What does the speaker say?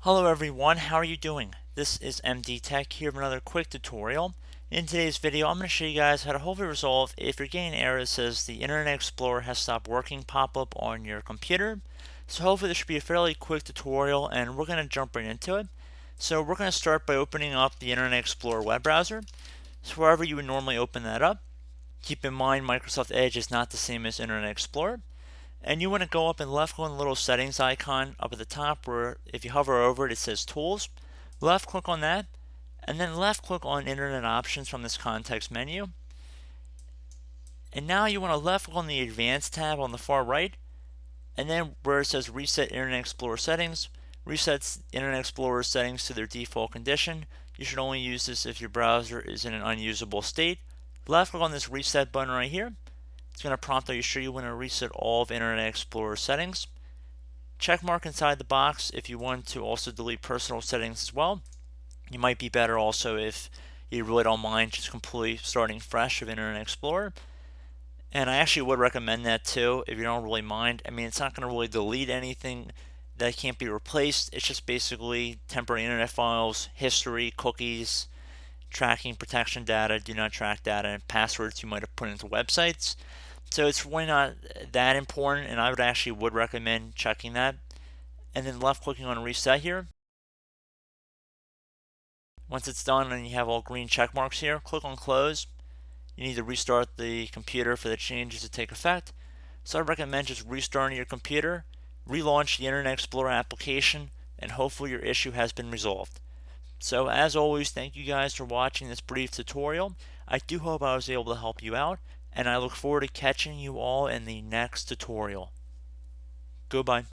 Hello everyone, how are you doing? This is MD Tech here with another quick tutorial. In today's video, I'm going to show you guys how to hopefully resolve if you're getting an error that says the Internet Explorer has stopped working pop-up on your computer. So hopefully this should be a fairly quick tutorial and we're going to jump right into it. So we're going to start by opening up the Internet Explorer web browser. So wherever you would normally open that up, keep in mind Microsoft Edge is not the same as Internet Explorer. And you want to go up and left click on the little settings icon up at the top where if you hover over it, it says tools. Left click on that and then left click on internet options from this context menu. And now you want to left click on the advanced tab on the far right and then where it says reset Internet Explorer settings, resets Internet Explorer settings to their default condition. You should only use this if your browser is in an unusable state. Left click on this reset button right here. It's going to prompt are you sure you want to reset all of Internet Explorer settings. Check mark inside the box if you want to also delete personal settings as well. You might be better also if you really don't mind just completely starting fresh with Internet Explorer. And I actually would recommend that too if you don't really mind. I mean, it's not going to really delete anything that can't be replaced. It's just basically temporary internet files, history, cookies, tracking protection data, do not track data, and passwords you might have put into websites. So it's really not that important, and I would recommend checking that. And then left clicking on reset here. Once it's done and you have all green check marks here, click on close. You need to restart the computer for the changes to take effect. So I recommend just restarting your computer, relaunch the Internet Explorer application, and hopefully your issue has been resolved. So as always, thank you guys for watching this brief tutorial. I do hope I was able to help you out, and I look forward to catching you all in the next tutorial. Goodbye.